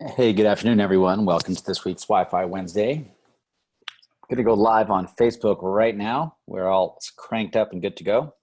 Hey, good afternoon, everyone. Welcome to this week's Wi-Fi Wednesday. I'm going to go live on Facebook right now. We're all cranked up and good to go.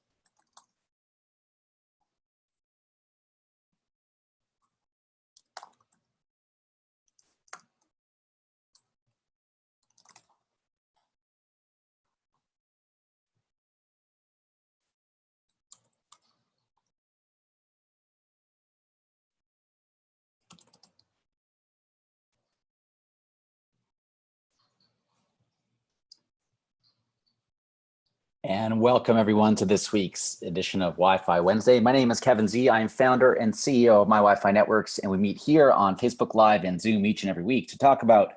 And welcome everyone to this week's edition of Wi-Fi Wednesday. My name is Kevin Z. I am founder and CEO of My Wi-Fi Networks, and we meet here on Facebook Live and Zoom each and every week to talk about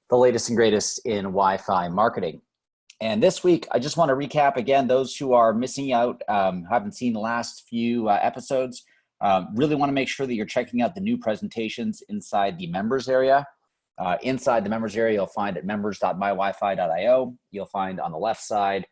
the latest and greatest in Wi-Fi marketing. And this week, I just want to recap again, those who are missing out, haven't seen the last few episodes, really want to make sure that you're checking out the new presentations inside the members area. Inside the members area, you'll find at members.mywifi.io. You'll find on the left side,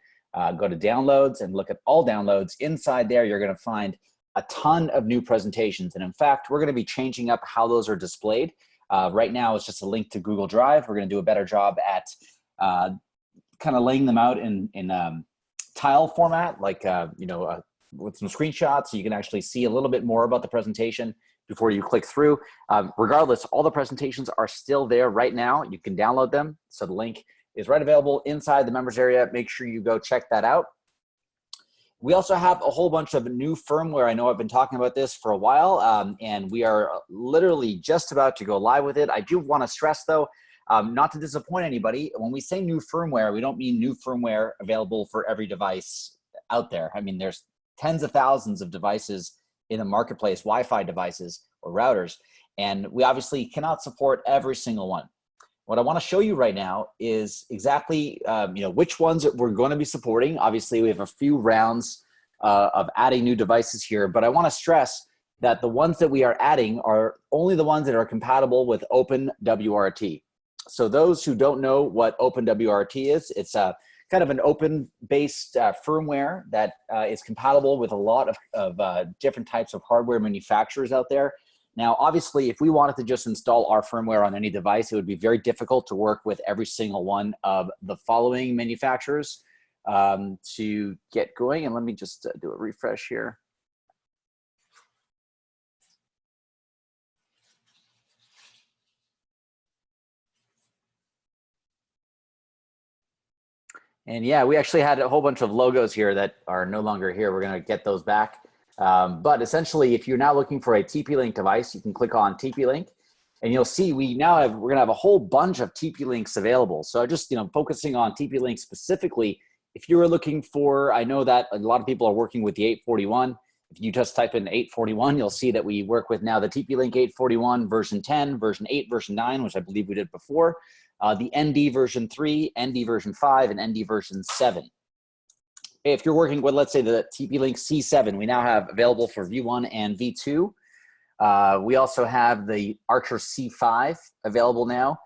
go to downloads and look at all downloads. Inside there, you're going to find a ton of new presentations. And in fact, we're going to be changing up how those are displayed. Right now, it's just a link to Google Drive. We're going to do a better job at kind of laying them out in tile format, like, with some screenshots, so you can actually see a little bit more about the presentation before you click through. Regardless, all the presentations are still there right now. You can download them. So the link is right available inside the members area. Make sure you go check that out. We also have a whole bunch of new firmware. I know I've been talking about this for a while, and we are literally just about to go live with it. I do want to stress, though, not to disappoint anybody, when we say new firmware, we don't mean new firmware available for every device out there. I mean, there's tens of thousands of devices in the marketplace, Wi-Fi devices or routers, and we obviously cannot support every single one. What I want to show you right now is exactly which ones that we're going to be supporting. Obviously, we have a few rounds of adding new devices here, but I want to stress that the ones that we are adding are only the ones that are compatible with OpenWRT. So those who don't know what OpenWRT is, it's a kind of an open-based firmware that is compatible with a lot of different types of hardware manufacturers out there. Now, obviously, if we wanted to just install our firmware on any device, it would be very difficult to work with every single one of the following manufacturers to get going. And let me just do a refresh here. And yeah, we actually had a whole bunch of logos here that are no longer here. We're going to get those back. But essentially, if you're now looking for a TP-Link device, you can click on TP-Link, and you'll see we're going to have a whole bunch of TP-Links available. So just focusing on TP-Link specifically, if you were looking for, I know that a lot of people are working with the 841. If you just type in 841, you'll see that we work with now the TP-Link 841 version 10, version 8, version 9, which I believe we did before. The ND version 3, ND version 5, and ND version 7. If you're working with, let's say, the TP-Link C7, we now have available for V1 and V2. We also have the Archer C5 available now.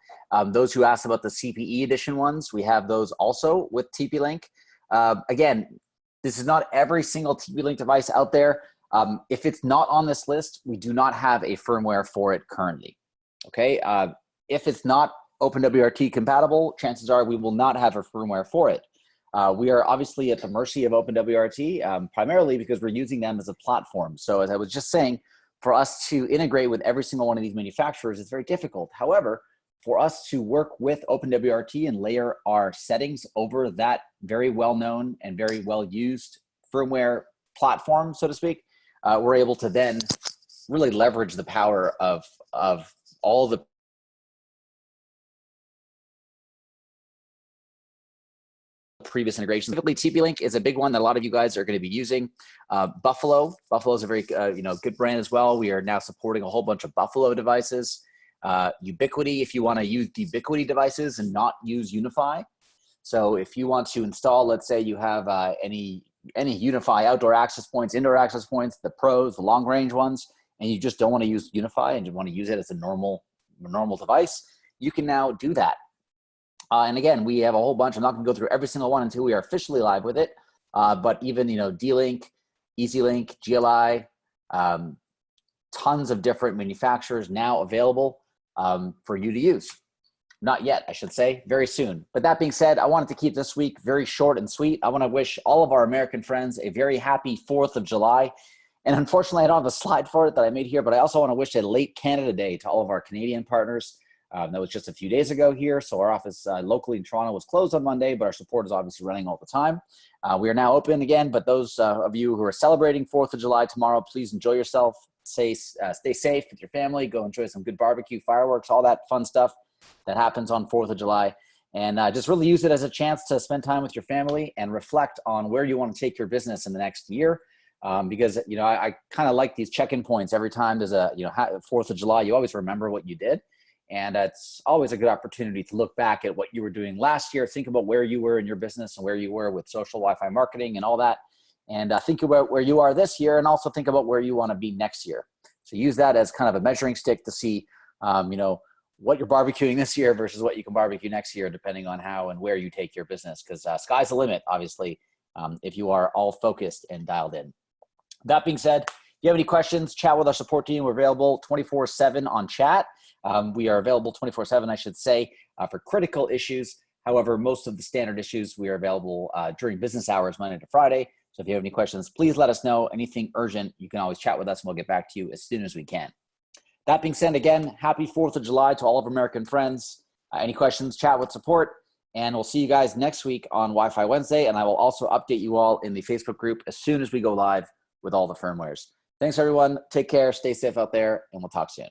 Those who asked about the CPE edition ones, we have those also with TP-Link. Again, this is not every single TP-Link device out there. If it's not on this list, we do not have a firmware for it currently. Okay, if it's not OpenWRT compatible, chances are we will not have a firmware for it. We are obviously at the mercy of OpenWRT, primarily because we're using them as a platform. So as I was just saying, for us to integrate with every single one of these manufacturers is very difficult. However, for us to work with OpenWRT and layer our settings over that very well-known and very well-used firmware platform, so to speak, we're able to then really leverage the power of all the previous integrations. Typically, TP-Link is a big one that a lot of you guys are going to be using. Buffalo is a very good brand as well. We are now supporting a whole bunch of Buffalo devices. Ubiquiti, if you want to use Ubiquiti devices and not use Unify. So if you want to install, let's say you have any Unify outdoor access points, indoor access points, the pros, the long range ones, and you just don't want to use Unify and you want to use it as a normal device, you can now do that. And again, we have a whole bunch. I'm not going to go through every single one until we are officially live with it. But even, D-Link, EasyLink, GLI, tons of different manufacturers now available. for you to use. Not yet, I should say, very soon. But that being said, I wanted to keep this week very short and sweet. I want to wish all of our American friends a very happy 4th of July. And unfortunately, I don't have a slide for it that I made here, but I also want to wish a late Canada Day to all of our Canadian partners. That was just a few days ago here. So our office locally in Toronto was closed on Monday, but our support is obviously running all the time. We are now open again, but those of you who are celebrating 4th of July tomorrow, please enjoy yourself. Stay safe with your family. Go enjoy some good barbecue, fireworks, all that fun stuff that happens on 4th of July. And just really use it as a chance to spend time with your family and reflect on where you want to take your business in the next year. Because, you know, I kind of like these check-in points every time there's a, 4th of July, you always remember what you did. And it's always a good opportunity to look back at what you were doing last year, think about where you were in your business and where you were with social Wi-Fi marketing and all that. And think about where you are this year and also think about where you want to be next year. So use that as kind of a measuring stick to see, what you're barbecuing this year versus what you can barbecue next year, depending on how and where you take your business. Because sky's the limit, obviously, if you are all focused and dialed in. That being said, if you have any questions, chat with our support team. We're available 24/7 on chat. We are available 24/7, I should say, for critical issues. However, most of the standard issues, we are available during business hours, Monday to Friday. So if you have any questions, please let us know. Anything urgent, you can always chat with us and we'll get back to you as soon as we can. That being said, again, happy 4th of July to all of American friends. Any questions, chat with support. And we'll see you guys next week on Wi-Fi Wednesday. And I will also update you all in the Facebook group as soon as we go live with all the firmwares. Thanks, everyone. Take care. Stay safe out there, and we'll talk soon.